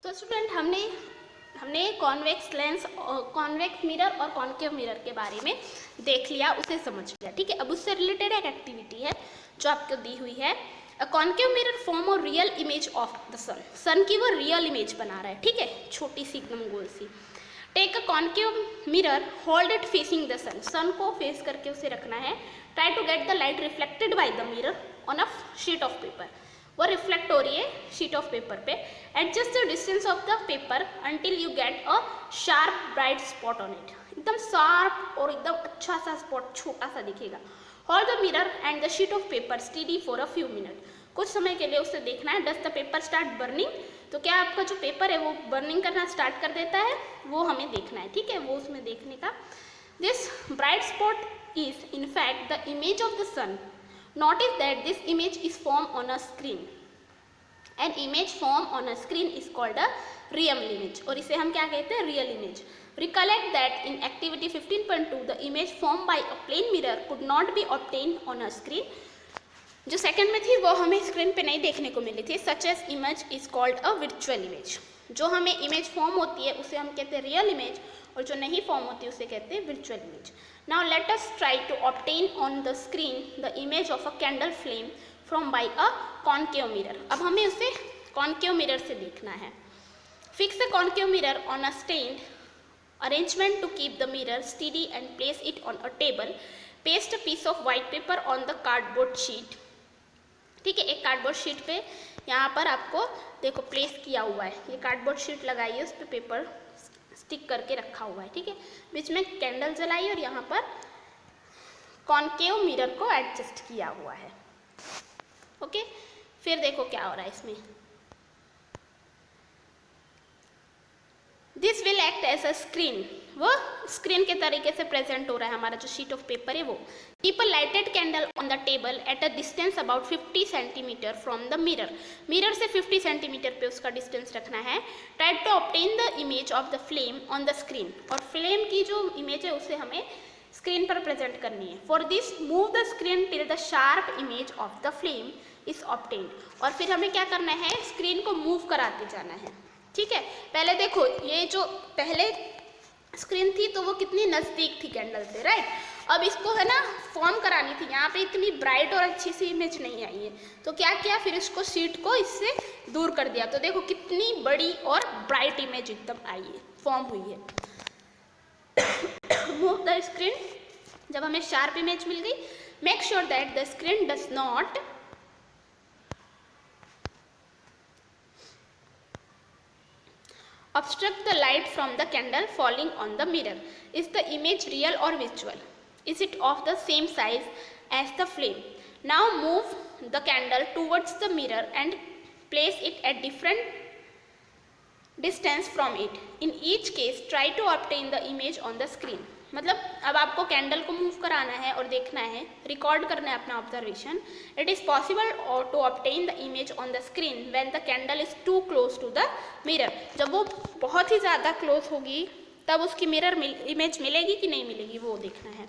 तो स्टूडेंट हमने convex lens, convex mirror और कॉन्केव मिरर के बारे में देख लिया, उसे समझ लिया। ठीक है, अब उससे रिलेटेड एक एक्टिविटी है जो आपको दी हुई है। अ कॉन्केव मिरर फॉर्म और real image of the sun. सन की वो रियल इमेज बना रहा है। ठीक है, छोटी सी एकदम गोल सी। Take a concave mirror, hold it facing the sun. Sun को फेस करके उसे रखना है। Try to get the light reflected by the mirror on a sheet of paper. वो रिफ्लेक्ट हो रही है शीट ऑफ पेपर पे। Adjust the distance of the paper until you get a sharp bright spot on it. एकदम sharp और एकदम अच्छा सा स्पॉट छोटा सा दिखेगा। Hold the mirror and the sheet of paper steady for a few minute. कुछ समय के लिए उसे देखना है। Does the paper start burning? तो क्या आपका जो पेपर है वो बर्निंग करना स्टार्ट कर देता है, वो हमें देखना है। ठीक है, वो उसमें देखने का। This bright spot is in fact the image of the sun. Notice that this image is formed on a screen. An image formed on a screen is called a real image. और इसे हम क्या कहते हैं? Real image. Recollect that in activity 15.2 the image formed by a plane mirror could not be obtained on a screen. जो second में थी वो हमें स्क्रीन पे नहीं देखने को मिली थी. Such as image is called a virtual image. जो हमें इमेज फॉर्म होती है उसे हम कहते हैं रियल इमेज, और जो नहीं फॉर्म होती उसे कहते हैं virtual image. Now let us try to obtain on the screen the image of a candle flame from by a concave mirror. अब हमें उसे concave mirror से देखना है. Fix the concave mirror on a stand arrangement to keep the mirror steady and place it on a table. Paste a piece of white paper on the cardboard sheet. ठीक है, एक cardboard sheet पे यहाँ पर आपको देखो place किया हुआ है. ये कार्डबोर्ड शीट लगाई है, उस पर पेपर स्टिक करके रखा हुआ है. ठीक है, बीच में कैंडल जलाई और यहाँ पर कॉन्केव मिरर को एडजस्ट किया हुआ है. ओके, फिर देखो क्या हो रहा है इसमें. This will act as a screen. वो स्क्रीन के तरीके से प्रेजेंट हो रहा है हमारा जो शीट ऑफ पेपर है वो. Keep a lighted candle on the table at a distance about 50 centimetre from the mirror. Mirror से 50 सेंटीमीटर पे उसका डिस्टेंस रखना है. Try to obtain the image of the flame on the screen. और flame की जो इमेज है उसे हमें स्क्रीन पर प्रेजेंट करनी है. For this move the screen till the sharp image of the flame is obtained. और फिर हमें क्या करना है, स्क्रीन को मूव कराते जाना है. ठीक है, पहले देखो ये जो पहले स्क्रीन थी तो वो कितनी नज़दीक थी कैंडल से, राइट. अब इसको है ना फॉर्म करानी थी. यहाँ पे इतनी ब्राइट और अच्छी सी इमेज नहीं आई है, तो क्या किया, फिर इसको शीट को इससे दूर कर दिया. तो देखो कितनी बड़ी और ब्राइट इमेज एकदम आई है, फॉर्म हुई है. Move the screen. जब हमें शार्प इमेज मिल गई, make sure that the screen does not obstruct the light from the candle falling on the mirror. Is the image real or virtual? Is it of the same size as the flame? Now move the candle towards the mirror and place it at different distance from it. In each case, try to obtain the image on the screen. मतलब अब आपको candle को move कराना है और देखना है, record करना है अपना observation. It is possible to obtain the image on the screen when the candle is too close to the mirror. जब वो बहुत ही ज़्यादा क्लोज होगी तब उसकी मिरर इमेज मिलेगी कि नहीं मिलेगी वो देखना है.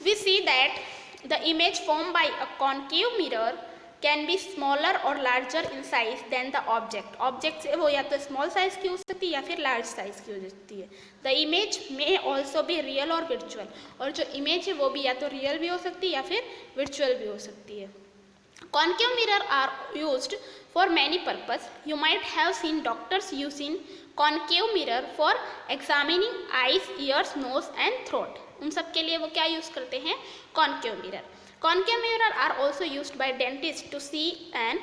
We see that the image form by a concave mirror can be smaller और larger in size than the object. Object से वो या तो स्मॉल साइज की हो सकती है या फिर लार्ज साइज की हो सकती है. द इमेज में ऑल्सो भी रियल और वर्चुअल. और जो इमेज है वो भी या तो रियल भी हो सकती है या फिर वर्चुअल भी हो सकती है. Concave mirror are used for many purpose. You might have seen doctors using concave mirror for examining eyes, ears, nose and throat. उन सब के लिए वो क्या यूज़ करते हैं, concave mirror. Concave mirror are also used by dentists to see an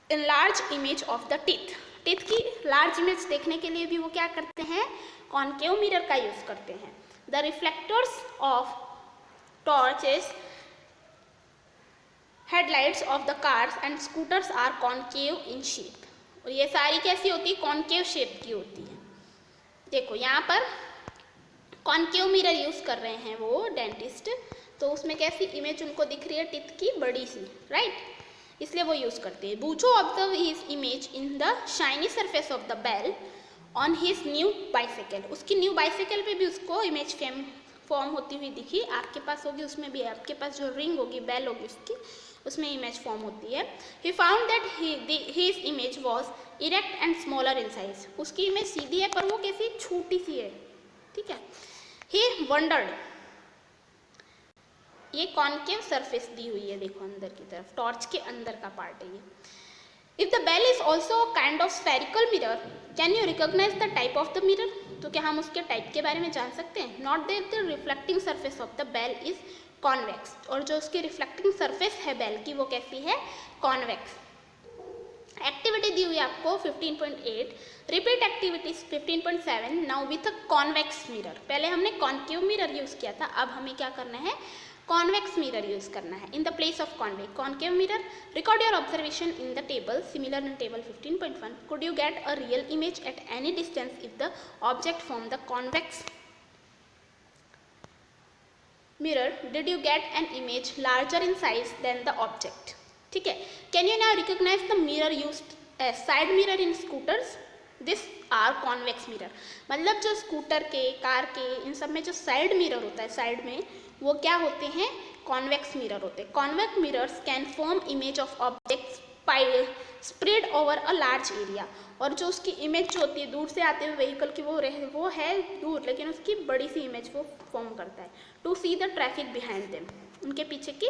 enlarged image of the teeth. Teeth की large image देखने के लिए भी वो क्या करते हैं, कॉन्केव मिरर का यूज करते हैं. The reflectors of torches, headlights of the cars and scooters are concave in shape. और ये सारी कैसी होती है, कॉन्केव शेप की होती है. देखो यहाँ पर कॉन्केव मिरर यूज कर रहे हैं वो डेंटिस्ट, तो उसमें कैसी इमेज उनको दिख रही है, टिथ की बड़ी सी, राइट. इसलिए वो यूज़ करते हैं. Boojho observe his image in the shiny surface of the bell on his new bicycle. उसकी न्यू बाइसाइकिल पे भी उसको इमेज फॉर्म होती हुई दिखी. आपके पास होगी, उसमें भी आपके पास जो रिंग होगी, बेल होगी उसकी, उसमें इमेज फॉर्म होती है। He found that his image was erect and smaller in size, उसकी इमेज सीधी है पर वो कैसी छोटी सी है, ठीक है। ही वंडर्ड, ये कॉन्केव सरफेस दी हुई है, देखो अंदर की तरफ, टॉर्च के अंदर का पार्ट है ये। If the bell is also kind of spherical mirror, can you recognise the type of the mirror, तो क्या हम उसके टाइप के बारे में जान सकते हैं। Not that the reflecting surface of the bell is convex, और जो उसकी रिफ्लेक्टिंग सरफेस है बेल की वो कैसी है, कॉन्वेक्स। एक्टिविटी दी हुई है आपको 15.8, repeat activities 15.7। Now with a convex mirror, पहले हमने कॉन्केव मिरर यूज किया था, अब हमें क्या करना है, कॉन्वेक्स मिरर यूज करना है in the place of concave mirror. Record your observation in the table, similar in table 15.1। Could you get a real image at any distance if the object from the convex mirror did you get an image larger in size than the object, ठीक है। Can you now recognise the mirror used as side mirror in scooters, this are convex mirror, मतलब जो scooter के, car के, इन सब में जो side mirror होता है साइड में, वो क्या होते हैं, कॉन्वेक्स मिरर होते हैं। Convex mirrors can form image of objects spread over a large area, और जो उसकी इमेज जो होती है दूर से आते हुए व्हीकल की वो है दूर, लेकिन उसकी बड़ी सी इमेज वो फॉर्म करता है। To see the traffic behind them, उनके पीछे की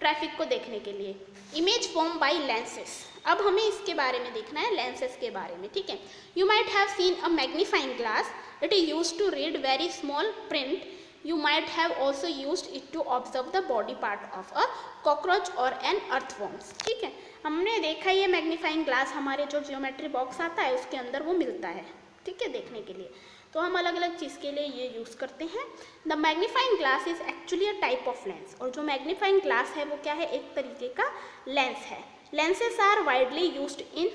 ट्रैफिक को देखने के लिए। इमेज फॉर्म बाय लेंसेस, अब हमें इसके बारे में देखना है, लेंसेस के बारे में, ठीक है। You might have seen a magnifying glass, it is used to read very small print, you might have also used it to observe the body part of a cockroach or an earthworms, ठीक है। हमने देखा ये magnifying glass हमारे जो geometry box आता है उसके अंदर वो मिलता है, ठीक है, देखने के लिए। तो हम अलग अलग चीज़ के लिए ये यूज़ करते हैं। The magnifying glass is actually a type of lens, और जो मैग्नीफाइंग ग्लास है वो क्या है, एक तरीके का लेंस है। Lenses are widely used in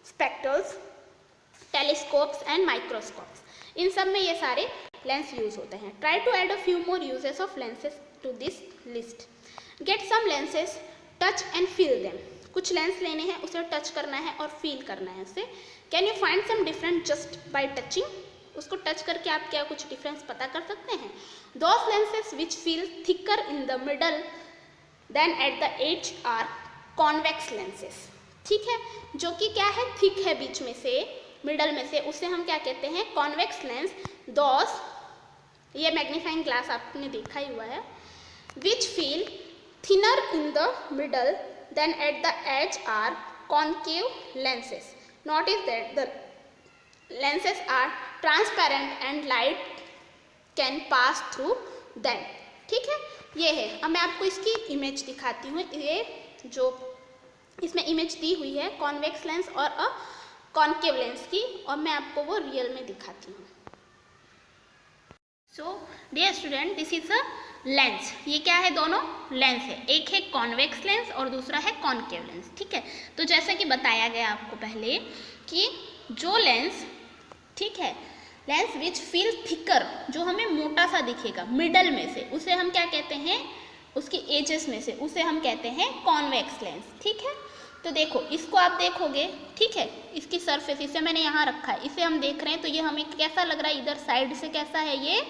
spectacles, telescopes and microscopes, इन सब में ये सारे लेंस यूज होते हैं। Try to add a few more uses of lenses to this list. Get some lenses, touch and feel them, कुछ lens लेने हैं, उसे टच करना है और फील करना है उसे। Can you find some different just by touching, उसको टच करके आप क्या कुछ डिफरेंस पता कर सकते हैं। Those lenses which feel thicker in the middle than at the edge are convex lenses, ठीक है, जो कि क्या है, थिक है बीच में से, मिडल में से, उसे हम क्या कहते हैं, कॉन्वेक्स लेंस। दोज, ये मैग्नीफाइंग ग्लास आपने देखा ही हुआ है, which feel thinner in the middle than at the edge are concave lenses. Notice that the lenses are transparent and light can pass through them, ठीक है, ये है। अब मैं आपको इसकी इमेज दिखाती हूँ, ये जो इसमें इमेज दी हुई है कॉन्वेक्स लेंस और अ कॉन्केव लेंस की, और मैं आपको वो रियल में दिखाती हूँ। So dear student, this is a lens, ये क्या है, दोनों लेंस है, एक है कॉन्वेक्स लेंस और दूसरा है कॉन्केव लेंस, ठीक है। तो जैसा कि बताया गया आपको पहले कि जो लेंस, ठीक है, लेंस विच फील थिकर, जो हमें मोटा सा दिखेगा मिडल में से, उसे हम क्या कहते हैं, उसकी एजेस में से, उसे हम कहते हैं कॉन्वेक्स लेंस, ठीक है। तो देखो इसको आप देखोगे, ठीक है, इसकी सरफेस, इसे मैंने यहाँ रखा है, इसे हम देख रहे हैं तो ये हमें कैसा लग रहा है, इधर साइड से कैसा है, ये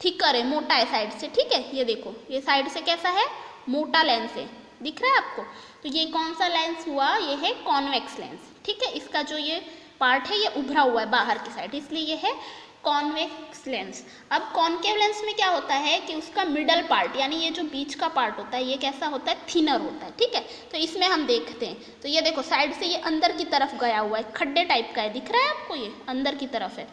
थिकर है, मोटा है साइड से, ठीक है। ये देखो ये साइड से कैसा है, मोटा लेंस है, दिख रहा है आपको। तो ये कौन सा लेंस हुआ, ये है कॉन्वेक्स लेंस, ठीक है। इसका जो ये पार्ट है ये उभरा हुआ है बाहर की साइड, इसलिए ये है कॉन्वेक्स लेंस। अब कॉन्केव लेंस में क्या होता है कि उसका मिडल पार्ट, यानी ये जो बीच का पार्ट होता है, ये कैसा होता है, थिनर होता है, ठीक है। तो इसमें हम देखते हैं, तो ये देखो साइड से ये अंदर की तरफ गया हुआ है, खड्डे टाइप का है, दिख रहा है आपको, ये अंदर की तरफ है,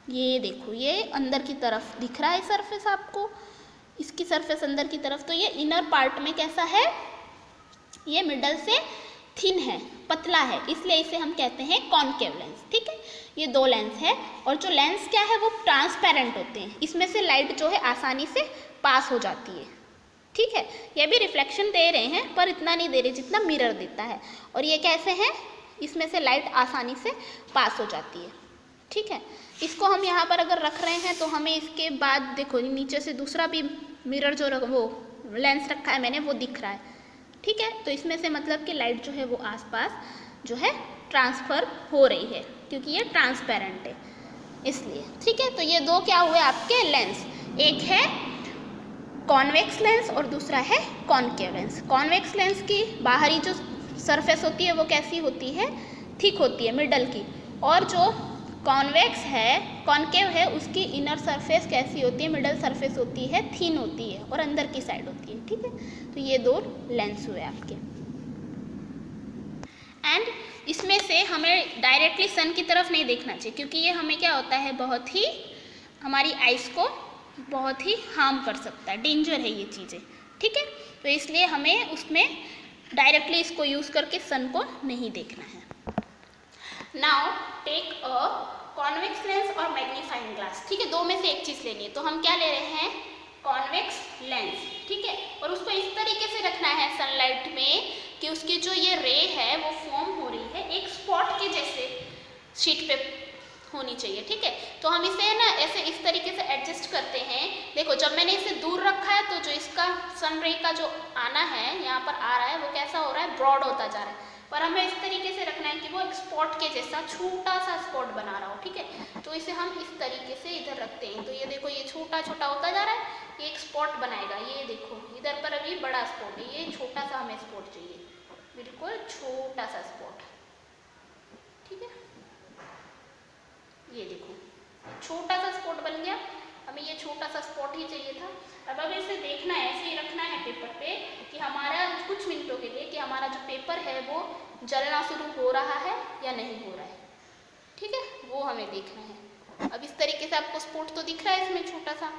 ये देखो ये अंदर की तरफ दिख रहा है सरफेस आपको, इसकी सरफेस अंदर की तरफ। तो ये इनर पार्ट में कैसा है, ये मिडल से थिन है, पतला है, इसलिए इसे हम कहते हैं कॉन्केव लेंस, ठीक है। ये दो लेंस है, और जो लेंस क्या है वो ट्रांसपेरेंट होते हैं, इसमें से लाइट जो है आसानी से पास हो जाती है, ठीक है। ये भी रिफ्लेक्शन दे रहे हैं पर इतना नहीं दे रहे जितना मिरर देता है। और ये कैसे है, इसमें से लाइट आसानी से पास हो जाती है, ठीक है। इसको हम यहाँ पर अगर रख रहे हैं तो हमें इसके बाद देखो नीचे से दूसरा भी मिरर जो वो लेंस रखा है मैंने, वो दिख रहा है, ठीक है। तो इसमें से मतलब कि लाइट जो है वो आसपास जो है ट्रांसफ़र हो रही है, क्योंकि ये ट्रांसपेरेंट है इसलिए, ठीक है। तो ये दो क्या हुए आपके लेंस, एक है कॉन्वेक्स लेंस और दूसरा है कॉनकेव लेंस। कॉन्वेक्स लेंस की बाहरी जो सरफेस होती है वो कैसी होती है, थिक होती है, मिडल की, और जो कॉन्वेक्स है, कॉनकेव है, उसकी इनर सरफेस कैसी होती है, मिडल सरफेस होती है, थिन होती है और अंदर की साइड होती है। ठीक है, तो ये दो लेंस हुए आपके। एंड इसमें से हमें डायरेक्टली सन की तरफ नहीं देखना चाहिए, क्योंकि ये हमें क्या होता है, बहुत ही हमारी आइज़ को बहुत ही हार्म कर सकता है, डेंजर है ये चीज़ें। ठीक है, तो इसलिए हमें उसमें डायरेक्टली इसको यूज़ करके सन को नहीं देखना है। Now take a convex lens और मैग्नीफाइंग ग्लास। ठीक है, दो में से एक चीज़ लेनी है, तो हम क्या ले रहे हैं, कॉन्वेक्स लेंस। ठीक है, और उसको इस तरीके से रखना है सनलाइट में कि उसकी जो ये रे है वो फॉर्म हो रही है एक स्पॉट के जैसे शीट पे होनी चाहिए। ठीक है, तो हम इसे ना ऐसे इस तरीके से एडजस्ट करते हैं। देखो, जब मैंने इसे दूर रखा है तो जो इसका सन रे का जो आना है यहाँ पर आ रहा है वो कैसा हो रहा है, ब्रॉड होता जा रहा है, पर हमें इस तरीके से रखना है कि वो एक स्पॉट के जैसा छोटा सा स्पॉट बना रहा हो। ठीक है, तो इसे हम इस तरीके से इधर रखते हैं, तो ये देखो ये छोटा छोटा होता जा रहा है, ये एक स्पॉट बनाएगा। ये देखो इधर पर अभी बड़ा स्पॉट है, ये छोटा सा हमें स्पॉट चाहिए, बिल्कुल छोटा सा स्पॉट। ठीक है, ये देखो छोटा सा स्पॉट बन गया, हमें ये छोटा सा स्पॉट ही चाहिए था। अब हमें इसे देखना है, ऐसे ही रखना है पेपर पे कि हमारा कुछ मिनटों के लिए कि हमारा जो पेपर है वो जलना शुरू हो रहा है या नहीं हो रहा है। ठीक है, वो हमें देखना है। अब इस तरीके से आपको स्पॉट तो दिख रहा है इसमें छोटा सा।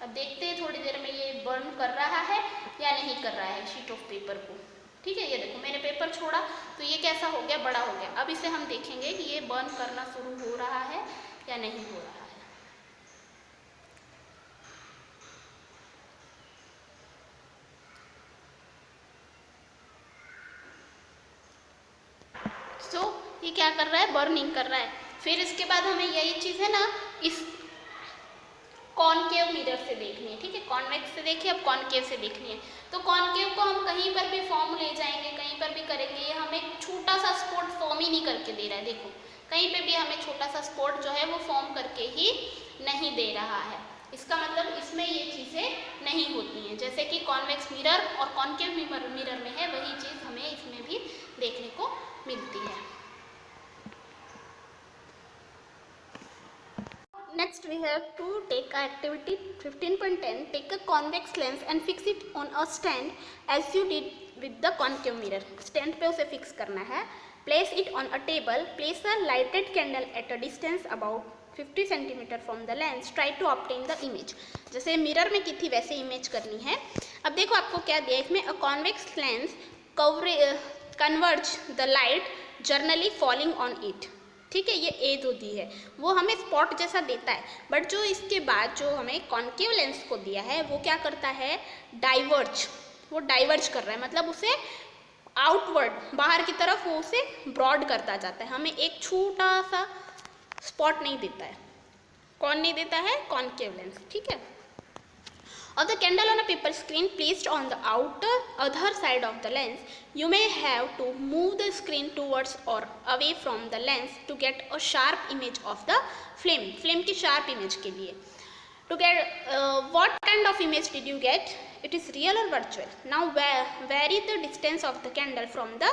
अब देखते हैं थोड़ी देर में ये बर्न कर रहा है या नहीं कर रहा है शीट ऑफ पेपर को। ठीक है, ये देखो मैंने पेपर छोड़ा तो ये कैसा हो गया, बड़ा हो गया। अब इसे हम देखेंगे कि ये बर्न करना शुरू हो रहा है या नहीं हो रहा है। सो ये क्या कर रहा है, बर्निंग कर रहा है। फिर इसके बाद हमें यही चीज़ है ना इस कॉनकेव मिरर से देखनी है। ठीक है, कॉन्वेक्स से देखिए, अब कॉनकेव से देखनी है। तो कॉनकेव को हम कहीं पर भी फॉर्म ले जाएंगे, कहीं पर भी करेंगे, ये हमें छोटा सा स्पॉट फॉर्म ही नहीं करके दे रहा है। देखो कहीं पे भी हमें छोटा सा स्पॉट जो है वो फॉर्म करके ही नहीं दे रहा है। इसका मतलब इसमें ये चीज़ें नहीं होती हैं, जैसे कि कॉन्वेक्स मिरर और कॉनकेव मिरर में है, वही चीज़ हमें इसमें भी देखने को मिलती है। Next we have to take activity 15.10. Take a convex lens and fix it on a stand as you did with the concave mirror. Stand पे उसे fix करना है. Place it on a table. Place a lighted candle at a distance about 50 cm from the lens. Try to obtain the image. जैसे mirror में की थी वैसे image करनी है। अब देखो आपको क्या दिया इसमें, a convex lens converge the light generally falling on it. ठीक है, ये ए जो दी है वो हमें स्पॉट जैसा देता है, बट जो इसके बाद जो हमें कॉनकेव लेंस को दिया है वो क्या करता है, डाइवर्ज, वो डाइवर्ज कर रहा है, मतलब उसे आउटवर्ड बाहर की तरफ वो उसे ब्रॉड करता जाता है, हमें एक छोटा सा स्पॉट नहीं देता है। कौन नहीं देता है, कॉनकेव लेंस। ठीक है, of the candle on a paper screen placed on the other side of the lens, you may have to move the screen towards or away from the lens to get a sharp image of the flame की sharp image के लिए। To get what kind of image did you get? It is real or virtual? Now vary the distance of the candle from the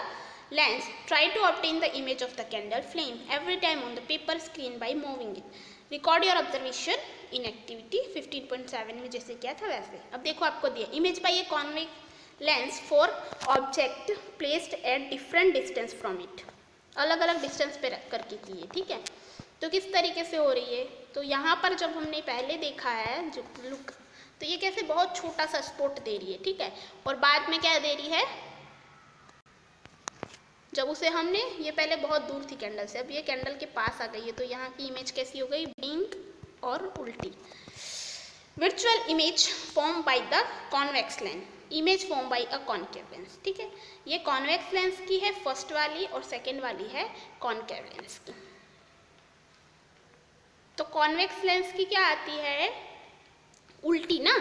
lens. Try to obtain the image of the candle flame every time on the paper screen by moving it. Record your observation in activity 15.7 में जैसे किया था वैसे। अब देखो आपको दिया image by a convex lens for object placed at different distance from it, अलग अलग डिस्टेंस पे रख करके की है। ठीक है, तो किस तरीके से हो रही है, तो यहाँ पर जब हमने पहले देखा है जो लुक, तो ये कैसे बहुत छोटा सा स्पॉट दे रही है। ठीक है, और बाद में क्या दे रही है, जब उसे हमने, ये पहले बहुत दूर थी कैंडल से, अब ये कैंडल के पास आ गई है, तो यहाँ की इमेज कैसी हो गई, ब्लिंक और उल्टी। Virtual image form by the convex lens, image form by a concave lens. ठीक है, ये कॉन्वेक्स लेंस की है फर्स्ट वाली और सेकेंड वाली है कॉनकेव लेंस की। तो कॉन्वेक्स लेंस की क्या आती है, उल्टी ना,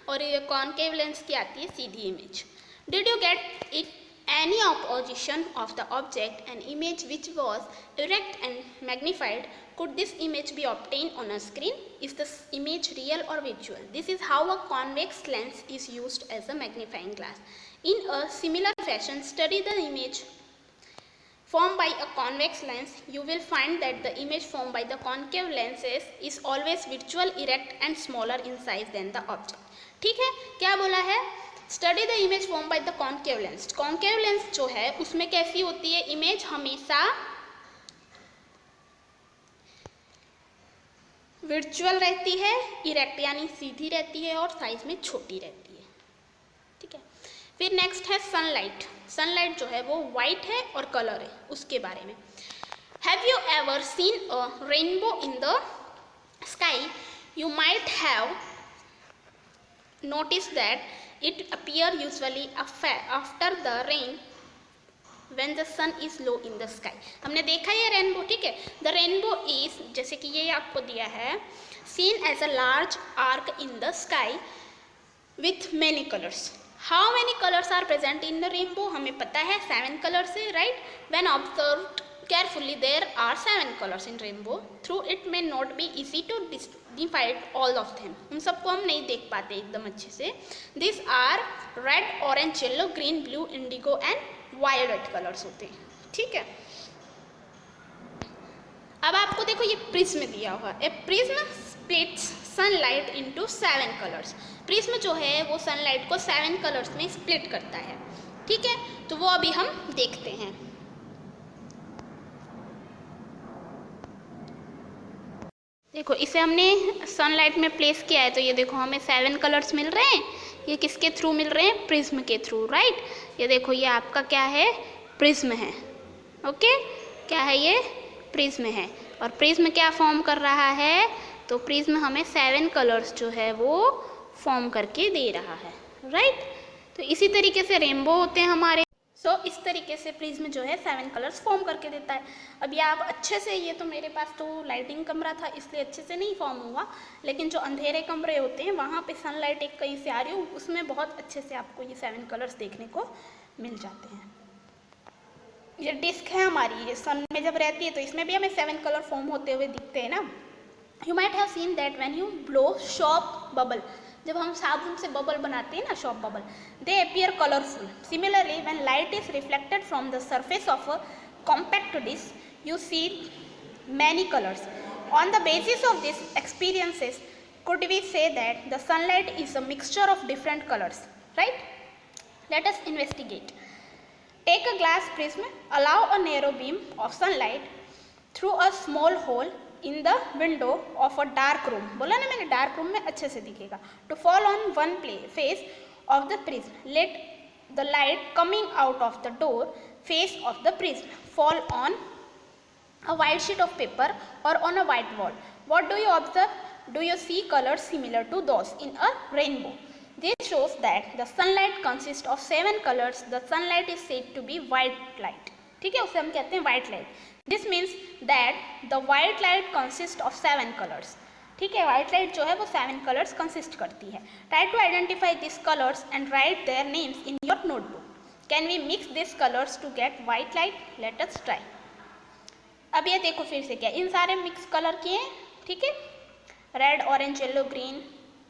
और ये कॉनकेव लेंस की आती है सीधी इमेज। Did you get it any opposition of the object, an image which was erect and magnified Could this image be obtained on a screen? Is the image real or virtual? This is how a convex lens is used as a magnifying glass. In a similar fashion, study the image formed by a convex lens. You will find that the image formed by the concave lenses is always virtual, erect and smaller in size than the object. ठीक है, क्या बोला है? Study the image form by the concave lens. Concave lens जो है उसमें कैसी होती है इमेज? हमेशा वर्चुअल रहती है, इरेक्ट यानी सीधी रहती है और साइज में छोटी रहती है. ठीक है. फिर नेक्स्ट है सनलाइट. सनलाइट जो है वो वाइट है और कलर है, उसके बारे में. Have you ever seen a rainbow in the sky? You might have notice that it appear usually after the rain when the sun is low in the sky. हमने देखा ये रेनबो. ठीक है. The rainbow is, जैसे कि ये आपको दिया है, seen as a large arc in the sky with many colors. How many colors are present in the rainbow? हमें पता है 7 colors है, right? When observed carefully, there are 7 colors in rainbow. Through it may not be easy to divide all of them. उन सबको हम नहीं देख पाते एकदम अच्छे से. These are red, orange, yellow, green, blue, indigo and violet colors होते हैं. ठीक है. अब आपको देखो ये प्रिज्म दिया हुआ है. Prism splits sunlight into 7 colors. Prism जो है वो सनलाइट को 7 कलर्स में स्प्लिट करता है. ठीक है. तो वो अभी हम देखते हैं. देखो इसे हमने सनलाइट में प्लेस किया है, तो ये देखो हमें 7 कलर्स मिल रहे हैं. ये किसके थ्रू मिल रहे हैं? प्रिज्म के थ्रू, राइट. ये देखो ये आपका क्या है? प्रिज्म है. ओके. क्या है ये? प्रिज्म है. और प्रिज्म क्या फॉर्म कर रहा है? तो प्रिज्म हमें 7 कलर्स जो है वो फॉर्म करके दे रहा है, राइट. तो इसी तरीके से रेनबो होते हैं हमारे. सो इस तरीके से प्रिज्म जो है 7 कलर्स फॉर्म करके देता है. अब ये आप अच्छे से, ये तो मेरे पास तो लाइटिंग कमरा था इसलिए अच्छे से नहीं फॉर्म हुआ, लेकिन जो अंधेरे कमरे होते हैं वहाँ पे सनलाइट एक कहीं से आ रही हो, उसमें बहुत अच्छे से आपको ये 7 कलर्स देखने को मिल जाते हैं. ये डिस्क है हमारी, ये सन में जब रहती है तो इसमें भी हमें 7 कलर फॉर्म होते हुए दिखते हैं ना. You might have seen that when you blow soap bubble. जब हम साबुन से बबल बनाते हैं ना, soap bubble, they appear colourful. Similarly when light is reflected from the surface of a compact disc you see many colours. On the basis of this experiences could we say that the sunlight is a mixture of different colors, right? Let us investigate. Take a glass prism, allow a narrow beam of sunlight through a small hole in the window of a dark room. बोला ना मैंने, dark room में अच्छे से दिखेगा. To fall on one face of the prism. Let the light coming out of the door face of the prism fall on a white sheet of paper or on a white wall. What do you observe? Do you see colors similar to those in a rainbow? This shows that the sunlight consists of 7 colors. The sunlight is said to be white light. ठीक है, उसे हम कहते हैं white light. This means that the white light consists of 7 colors. ठीक है, white light जो है वो 7 colors consist करती है. Try to identify these colors and write their names in your notebook. Can we mix these colors to get white light? Let us try. अब ये देखो फिर से क्या, इन सारे मिक्स कलर किए हैं. ठीक है, red, orange, yellow, green,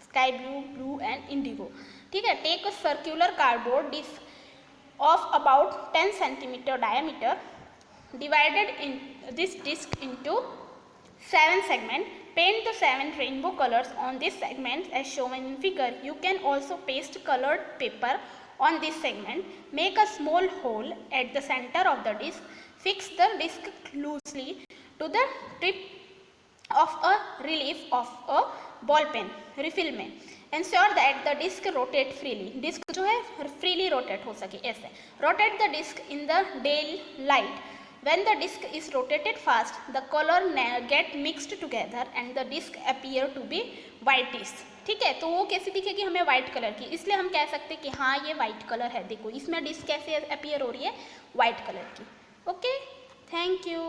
sky blue, blue and indigo. ठीक है. Take a circular cardboard disc of about 10 centimeter diameter, divided in this disc into 7 segments. Paint the 7 rainbow colors on these segments as shown in figure. You can also paste colored paper on this segment. Make a small hole at the center of the disc. Fix the disc loosely to the tip of a relief of a ball pen refill में. Ensure that the disc rotate freely. Disc जो है freely rotate हो सके ऐसे. Rotate the disc in the daylight. When the disc is rotated fast, the color get mixed together and the disc appear to be whitish. ठीक है, तो वो कैसी दिखेगी हमें? वाइट कलर की. इसलिए हम कह सकते हैं कि हाँ ये वाइट कलर है. देखो इसमें डिस्क कैसे अपीयर हो रही है? वाइट कलर की. Okay, thank you.